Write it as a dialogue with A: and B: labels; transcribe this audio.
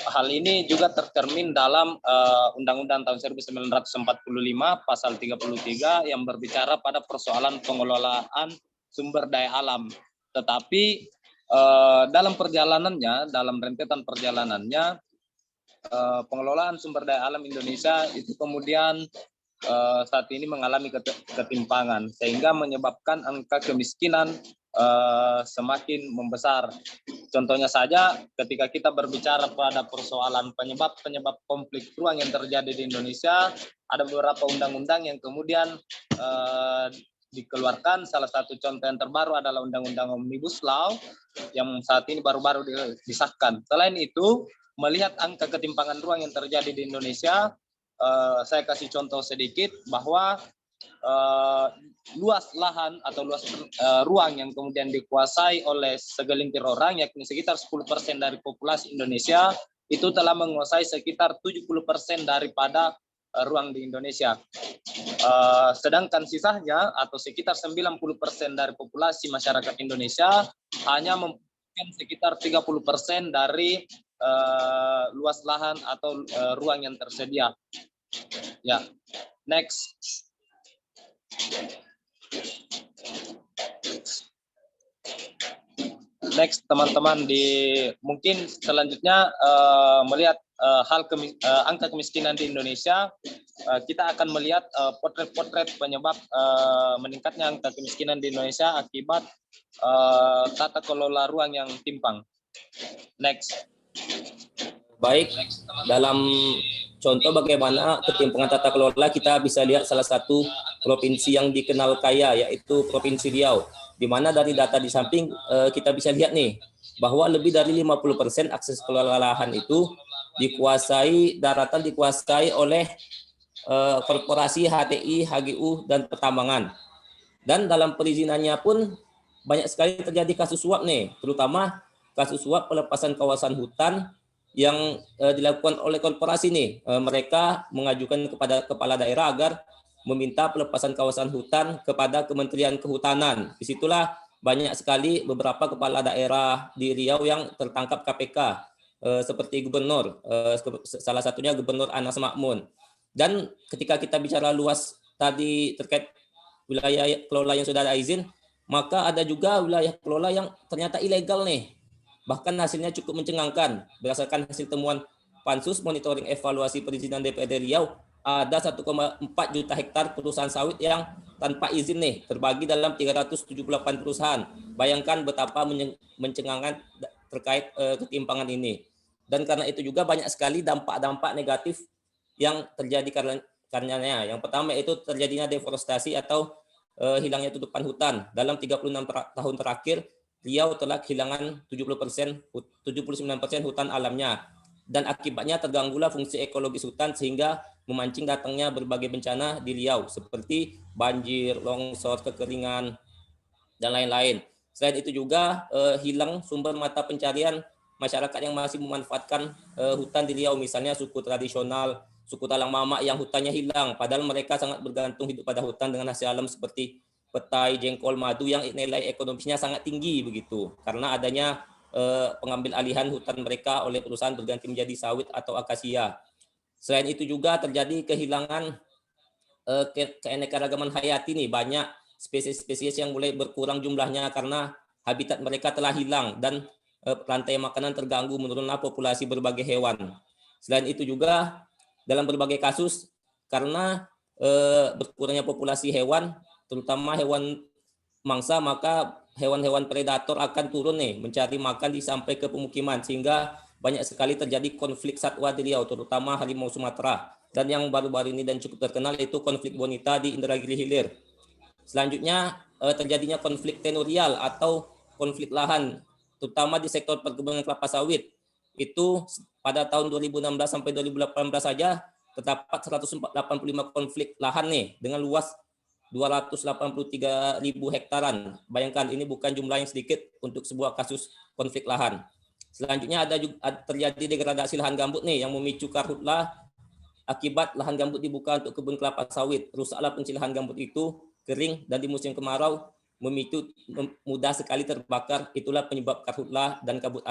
A: Hal ini juga tercermin dalam Undang-Undang tahun 1945 pasal 33 yang berbicara pada persoalan pengelolaan sumber daya alam. Tetapi dalam perjalanannya, dalam rentetan perjalanannya, pengelolaan sumber daya alam Indonesia itu kemudian saat ini mengalami ketimpangan sehingga menyebabkan angka kemiskinan semakin membesar. Contohnya saja ketika kita berbicara pada persoalan penyebab konflik ruang yang terjadi di Indonesia, ada beberapa undang-undang yang kemudian dikeluarkan. Salah satu contoh yang terbaru adalah Undang-Undang Omnibus Law yang saat ini baru-baru disahkan. Selain itu, melihat angka ketimpangan ruang yang terjadi di Indonesia, saya kasih contoh sedikit bahwa luas lahan atau luas ruang yang kemudian dikuasai oleh segelintir orang, yakni sekitar 10% dari populasi Indonesia, itu telah menguasai sekitar 70% daripada ruang di Indonesia. Sedangkan sisanya atau sekitar 90% dari populasi masyarakat Indonesia hanya mempunyai sekitar 30% dari luas lahan atau ruang yang tersedia. Ya, next. Next, teman-teman, mungkin selanjutnya melihat angka kemiskinan di Indonesia, kita akan melihat potret-potret penyebab meningkatnya angka kemiskinan di Indonesia akibat tata kelola ruang yang timpang. Next.
B: Baik, dalam contoh bagaimana ketimpangan tata kelola, kita bisa lihat salah satu provinsi yang dikenal kaya, yaitu Provinsi Riau, di mana dari data di samping kita bisa lihat nih, bahwa lebih dari 50% akses kelola lahan itu dikuasai oleh korporasi HTI, HGU, dan pertambangan. Dan dalam perizinannya pun banyak sekali terjadi kasus suap nih, terutama kasus suap pelepasan kawasan hutan yang dilakukan oleh korporasi nih. Mereka mengajukan kepada kepala daerah agar meminta pelepasan kawasan hutan kepada Kementerian Kehutanan. Disitulah banyak sekali beberapa kepala daerah di Riau yang tertangkap KPK, seperti gubernur, salah satunya Gubernur Anas Makmun. Dan ketika kita bicara luas tadi terkait wilayah kelola yang sudah ada izin, maka ada juga wilayah kelola yang ternyata ilegal nih. Bahkan hasilnya cukup mencengangkan. Berdasarkan hasil temuan Pansus Monitoring Evaluasi Perizinan DPRD Riau, ada 1,4 juta hektar perusahaan sawit yang tanpa izin nih, terbagi dalam 378 perusahaan. Bayangkan betapa mencengangkan terkait ketimpangan ini. Dan karena itu juga banyak sekali dampak-dampak negatif yang terjadi karenanya. Yang pertama itu terjadinya deforestasi atau hilangnya tutupan hutan. Dalam 36 tahun terakhir, Riau telah kehilangan 79% hutan alamnya, dan akibatnya terganggulah fungsi ekologis hutan sehingga memancing datangnya berbagai bencana di Riau seperti banjir, longsor, kekeringan, dan lain-lain. Selain itu juga hilang sumber mata pencarian masyarakat yang masih memanfaatkan hutan di Riau, misalnya suku tradisional, suku Talang Mama yang hutannya hilang, padahal mereka sangat bergantung hidup pada hutan dengan hasil alam seperti petai, jengkol, madu yang nilai ekonomisnya sangat tinggi begitu, karena adanya pengambil alihan hutan mereka oleh perusahaan berganti menjadi sawit atau akasia. Selain itu juga terjadi kehilangan keanekaragaman hayati nih, banyak spesies-spesies yang mulai berkurang jumlahnya karena habitat mereka telah hilang dan rantai makanan terganggu, menurunlah populasi berbagai hewan. Selain itu juga dalam berbagai kasus karena berkurangnya populasi hewan, terutama hewan mangsa, maka hewan-hewan predator akan turun nih mencari makan sampai ke pemukiman, sehingga banyak sekali terjadi konflik satwa di Riau, terutama harimau Sumatera. Dan yang baru-baru ini dan cukup terkenal itu konflik bonita di Indragiri Hilir. Selanjutnya terjadinya konflik tenurial atau konflik lahan, terutama di sektor perkebunan kelapa sawit. Itu pada tahun 2016 sampai 2018 saja terdapat 185 konflik lahan nih dengan luas 283.000 hektaran. Bayangkan, ini bukan jumlah yang sedikit untuk sebuah kasus konflik lahan. Selanjutnya ada juga terjadi degradasi lahan gambut nih yang memicu karhutlah akibat lahan gambut dibuka untuk kebun kelapa sawit. Rusaklah pencilahan gambut itu, kering, dan di musim kemarau memicu mudah sekali terbakar. Itulah penyebab karhutlah dan kabut